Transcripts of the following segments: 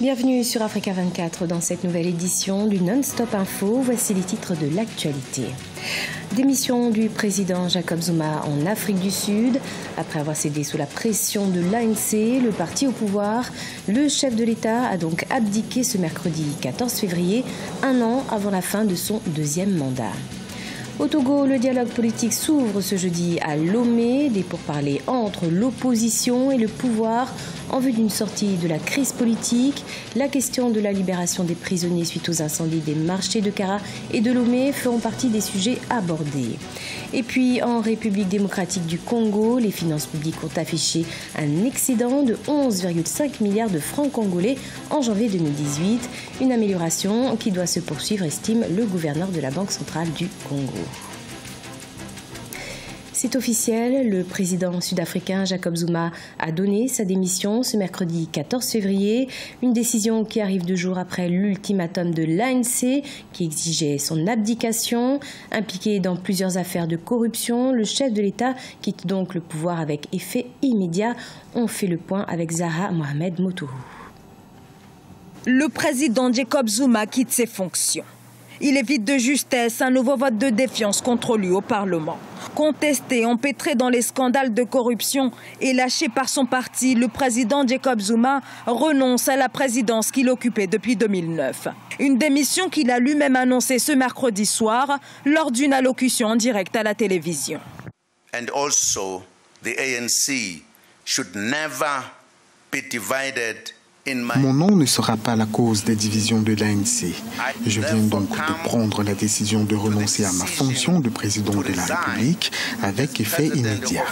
Bienvenue sur Africa 24 dans cette nouvelle édition du Non-Stop Info. Voici les titres de l'actualité. Démission du président Jacob Zuma en Afrique du Sud. Après avoir cédé sous la pression de l'ANC, le parti au pouvoir, le chef de l'État a donc abdiqué ce mercredi 14 février, un an avant la fin de son deuxième mandat. Au Togo, le dialogue politique s'ouvre ce jeudi à Lomé, des pourparlers entre l'opposition et le pouvoir en vue d'une sortie de la crise politique. La question de la libération des prisonniers suite aux incendies des marchés de Kara et de Lomé feront partie des sujets abordés. Et puis, en République démocratique du Congo, les finances publiques ont affiché un excédent de 11,5 milliards de francs congolais en janvier 2018. Une amélioration qui doit se poursuivre, estime le gouverneur de la Banque centrale du Congo. C'est officiel, le président sud-africain Jacob Zuma a donné sa démission ce mercredi 14 février. Une décision qui arrive 2 jours après l'ultimatum de l'ANC qui exigeait son abdication. Impliqué dans plusieurs affaires de corruption, le chef de l'État quitte donc le pouvoir avec effet immédiat. On fait le point avec Zahra Mohamed Motourou. Le président Jacob Zuma quitte ses fonctions. Il évite de justesse un nouveau vote de défiance contre lui au Parlement. Contesté, empêtré dans les scandales de corruption et lâché par son parti, le président Jacob Zuma renonce à la présidence qu'il occupait depuis 2009. Une démission qu'il a lui-même annoncée ce mercredi soir lors d'une allocution en direct à la télévision. And also, the ANC should never be divided. Mon nom ne sera pas la cause des divisions de l'ANC. Je viens donc de prendre la décision de renoncer à ma fonction de président de la République avec effet immédiat.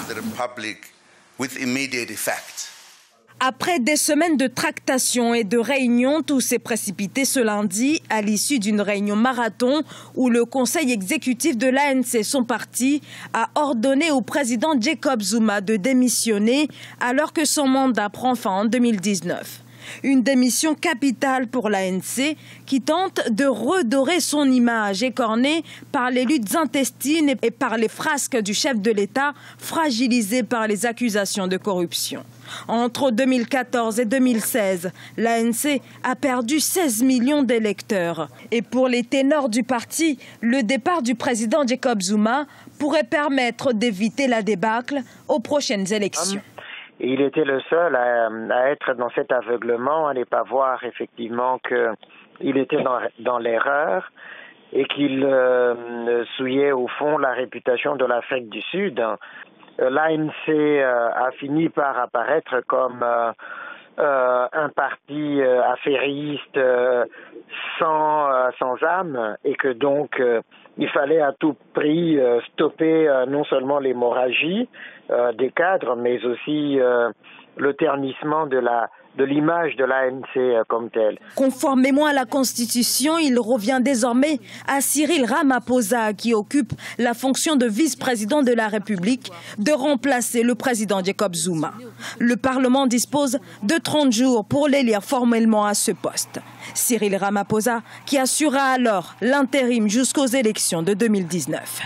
Après des semaines de tractations et de réunions, tout s'est précipité ce lundi à l'issue d'une réunion marathon où le conseil exécutif de l'ANC, son parti, a ordonné au président Jacob Zuma de démissionner alors que son mandat prend fin en 2019. Une démission capitale pour l'ANC qui tente de redorer son image écornée par les luttes intestines et par les frasques du chef de l'État fragilisé par les accusations de corruption. Entre 2014 et 2016, l'ANC a perdu 16 millions d'électeurs. Et pour les ténors du parti, le départ du président Jacob Zuma pourrait permettre d'éviter la débâcle aux prochaines élections. Il était le seul à être dans cet aveuglement, à ne pas voir effectivement qu'il était dans l'erreur et qu'il souillait au fond la réputation de l'Afrique du Sud. L'ANC a fini par apparaître comme un parti affairiste sans âme et que donc il fallait à tout prix stopper non seulement l'hémorragie des cadres, mais aussi le ternissement de l'image de l'ANC comme telle. Conformément à la Constitution, il revient désormais à Cyril Ramaphosa, qui occupe la fonction de vice-président de la République, de remplacer le président Jacob Zuma. Le Parlement dispose de 30 jours pour l'élire formellement à ce poste. Cyril Ramaphosa, qui assurera alors l'intérim jusqu'aux élections de 2019.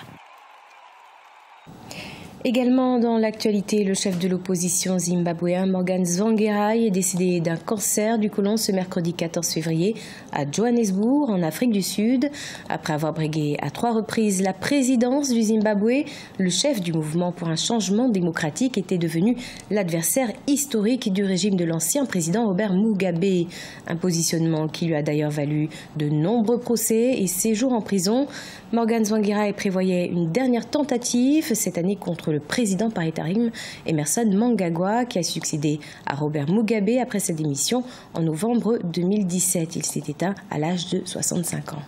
Également dans l'actualité, le chef de l'opposition zimbabwéen Morgan Tsvangirai est décédé d'un cancer du côlon ce mercredi 14 février à Johannesburg, en Afrique du Sud. Après avoir brigué à 3 reprises la présidence du Zimbabwe, le chef du mouvement pour un changement démocratique était devenu l'adversaire historique du régime de l'ancien président Robert Mugabe. Un positionnement qui lui a d'ailleurs valu de nombreux procès et séjours en prison. Morgan Tsvangirai prévoyait une dernière tentative cette année contre le président par intérim Emmerson Mnangagwa qui a succédé à Robert Mugabe après sa démission en novembre 2017. Il s'est éteint à l'âge de 65 ans.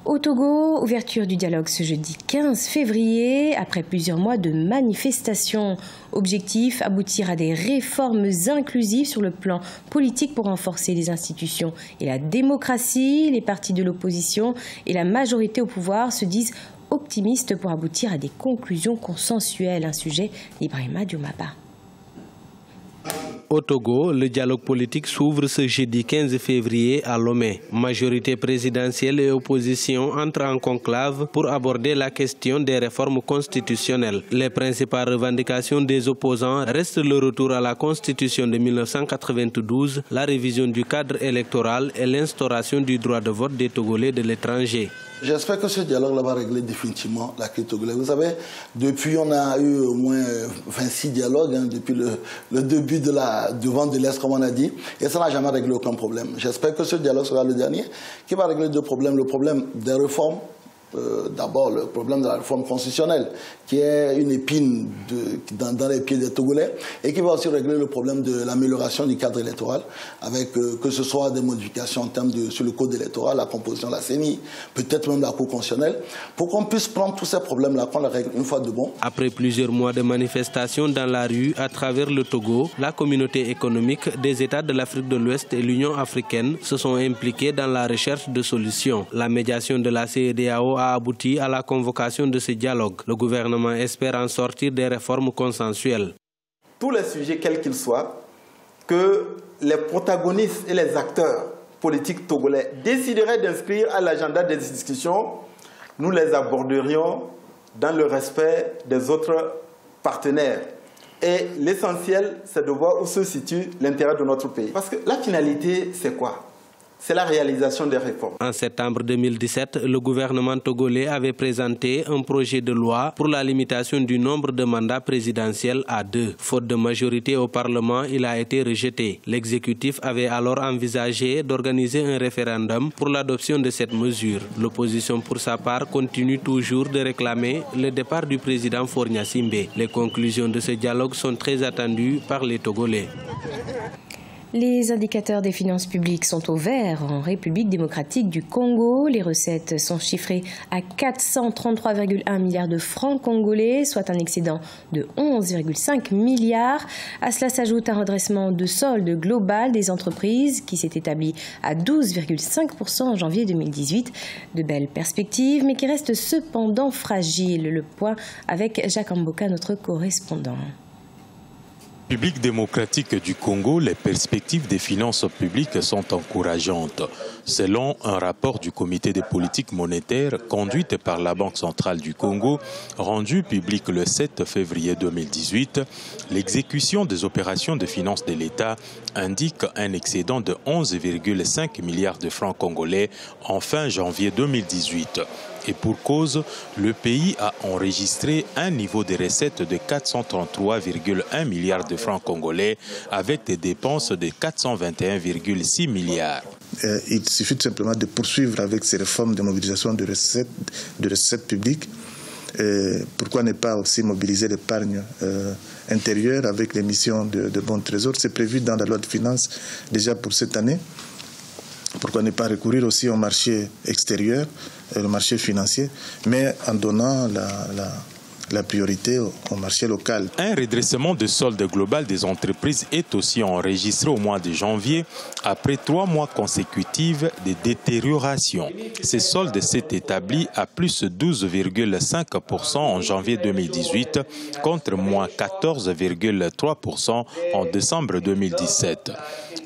Au Togo, ouverture du dialogue ce jeudi 15 février, après plusieurs mois de manifestations. Objectif, aboutir à des réformes inclusives sur le plan politique pour renforcer les institutions et la démocratie. Les partis de l'opposition et la majorité au pouvoir se disent optimistes pour aboutir à des conclusions consensuelles. Un sujet d'Ibrahima Diomaba. Au Togo, le dialogue politique s'ouvre ce jeudi 15 février à Lomé. Majorité présidentielle et opposition entrent en conclave pour aborder la question des réformes constitutionnelles. Les principales revendications des opposants restent le retour à la Constitution de 1992, la révision du cadre électoral et l'instauration du droit de vote des Togolais de l'étranger. J'espère que ce dialogue va régler définitivement la crise togolaise. Vous savez, depuis on a eu au moins 26 dialogues, depuis le début du vent de l'Est, comme on a dit, et ça n'a jamais réglé aucun problème. J'espère que ce dialogue sera le dernier qui va régler deux problèmes. Le problème des réformes, d'abord le problème de la réforme constitutionnelle, qui est une épine dans les pieds des Togolais, et qui va aussi régler le problème de l'amélioration du cadre électoral, avec que ce soit des modifications en termes sur le code électoral, la composition de la CENI, peut-être même la Cour constitutionnelle, pour qu'on puisse prendre tous ces problèmes-là, qu'on les règle une fois de bon. Après plusieurs mois de manifestations dans la rue à travers le Togo, la communauté économique des États de l'Afrique de l'Ouest et l'Union africaine se sont impliqués dans la recherche de solutions. La médiation de la CEDEAO a abouti à la convocation de ce dialogue. Le gouvernement espère en sortir des réformes consensuelles. Tous les sujets, quels qu'ils soient, que les protagonistes et les acteurs politiques togolais décideraient d'inscrire à l'agenda des discussions, nous les aborderions dans le respect des autres partenaires. Et l'essentiel, c'est de voir où se situe l'intérêt de notre pays. Parce que la finalité, c'est quoi ? C'est la réalisation des réformes. En septembre 2017, le gouvernement togolais avait présenté un projet de loi pour la limitation du nombre de mandats présidentiels à 2. Faute de majorité au Parlement, il a été rejeté. L'exécutif avait alors envisagé d'organiser un référendum pour l'adoption de cette mesure. L'opposition, pour sa part, continue toujours de réclamer le départ du président Faure Gnassingbé. Les conclusions de ce dialogue sont très attendues par les Togolais. Les indicateurs des finances publiques sont au vert en République démocratique du Congo. Les recettes sont chiffrées à 433,1 milliards de francs congolais, soit un excédent de 11,5 milliards. À cela s'ajoute un redressement de solde global des entreprises qui s'est établi à 12,5% en janvier 2018. De belles perspectives, mais qui restent cependant fragiles. Le point avec Jacques Amboka, notre correspondant. République démocratique du Congo, les perspectives des finances publiques sont encourageantes. Selon un rapport du Comité des politiques monétaires conduite par la Banque centrale du Congo, rendu public le 7 février 2018, l'exécution des opérations de finances de l'État indique un excédent de 11,5 milliards de francs congolais en fin janvier 2018. Et pour cause, le pays a enregistré un niveau de recettes de 433,1 milliards de francs congolais avec des dépenses de 421,6 milliards. Il suffit tout simplement de poursuivre avec ces réformes de mobilisation de recettes publiques. Pourquoi ne pas aussi mobiliser l'épargne intérieure avec l'émission de bons trésors? C'est prévu dans la loi de finances déjà pour cette année. Pourquoi ne pas recourir aussi au marché extérieur, le marché financier, mais en donnant la priorité au marché local. Un redressement de solde global des entreprises est aussi enregistré au mois de janvier, après 3 mois consécutifs de détérioration. Ces soldes s'est établi à plus 12,5% en janvier 2018, contre moins 14,3% en décembre 2017.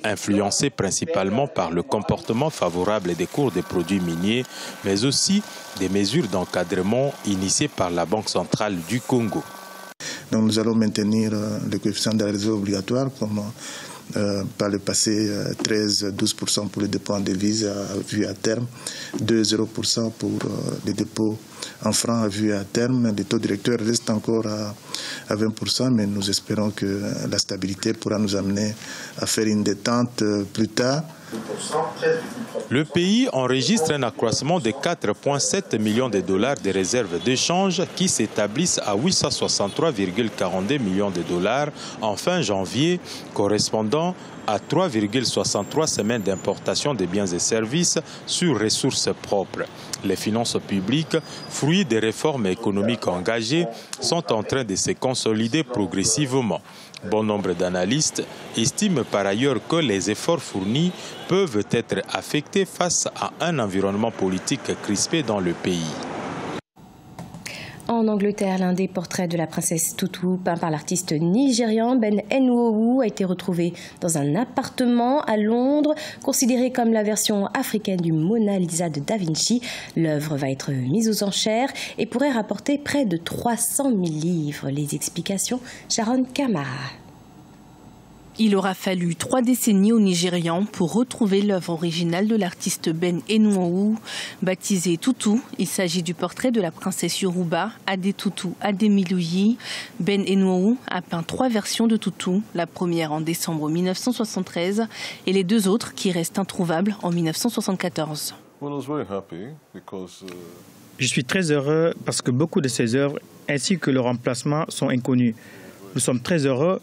Influencé principalement par le comportement favorable des cours des produits miniers, mais aussi des mesures d'encadrement initiées par la Banque centrale du Congo. Donc nous allons maintenir le coefficient de la réserve obligatoire comme par le passé 13-12% pour les dépôts en devises à vue à terme, 2,0% pour les dépôts en francs à vue à terme. Les taux directeurs restent encore à 20%, mais nous espérons que la stabilité pourra nous amener à faire une détente plus tard. Le pays enregistre un accroissement de 4,7 millions de dollars de réserves d'échange qui s'établissent à 863,42 millions de dollars en fin janvier, correspondant à 3,63 semaines d'importation de biens et services sur ressources propres. Les finances publiques, fruits des réformes économiques engagées, sont en train de se consolider progressivement. Bon nombre d'analystes estiment par ailleurs que les efforts fournis peuvent être affectés face à un environnement politique crispé dans le pays. En Angleterre, l'un des portraits de la princesse Tutu, peint par l'artiste nigérian Ben Enwowu, a été retrouvé dans un appartement à Londres, considéré comme la version africaine du Mona Lisa de Da Vinci. L'œuvre va être mise aux enchères et pourrait rapporter près de 300 000 livres. Les explications, Sharon Kamara. Il aura fallu 3 décennies aux Nigérians pour retrouver l'œuvre originale de l'artiste Ben Enwowu, baptisé Tutu. Il s'agit du portrait de la princesse Yoruba, Adetutu Ademiluyi. Ben Enwowu a peint 3 versions de Tutu, la première en décembre 1973 et les 2 autres qui restent introuvables en 1974. Je suis très heureux parce que beaucoup de ces œuvres ainsi que leur emplacement sont inconnus. Nous sommes très heureux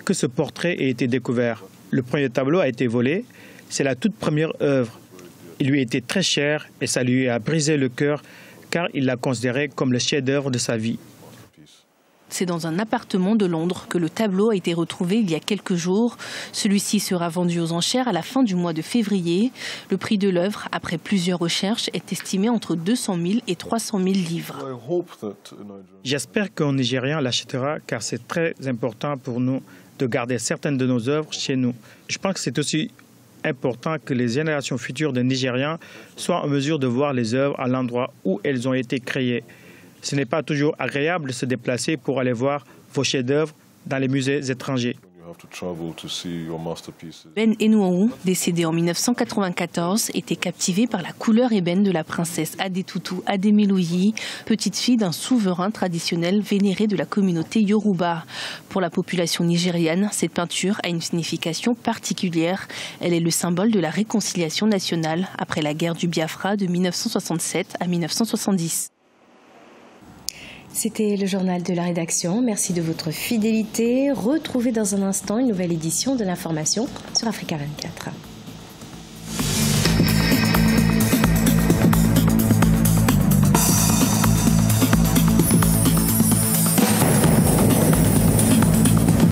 que ce portrait ait été découvert. Le premier tableau a été volé, c'est la toute première œuvre. Il lui était très cher et ça lui a brisé le cœur car il l'a considéré comme le chef-d'œuvre de sa vie. C'est dans un appartement de Londres que le tableau a été retrouvé il y a quelques jours. Celui-ci sera vendu aux enchères à la fin du mois de février. Le prix de l'œuvre, après plusieurs recherches, est estimé entre 200 000 et 300 000 livres. J'espère qu'un Nigérian l'achètera car c'est très important pour nous de garder certaines de nos œuvres chez nous. Je pense que c'est aussi important que les générations futures de Nigérians soient en mesure de voir les œuvres à l'endroit où elles ont été créées. Ce n'est pas toujours agréable de se déplacer pour aller voir vos chefs-d'œuvre dans les musées étrangers. Ben Enwowu, décédé en 1994, était captivé par la couleur ébène de la princesse Adetutu Ademiluyi, petite fille d'un souverain traditionnel vénéré de la communauté Yoruba. Pour la population nigériane, cette peinture a une signification particulière. Elle est le symbole de la réconciliation nationale après la guerre du Biafra de 1967 à 1970. C'était le journal de la rédaction. Merci de votre fidélité. Retrouvez dans un instant une nouvelle édition de l'information sur Africa 24.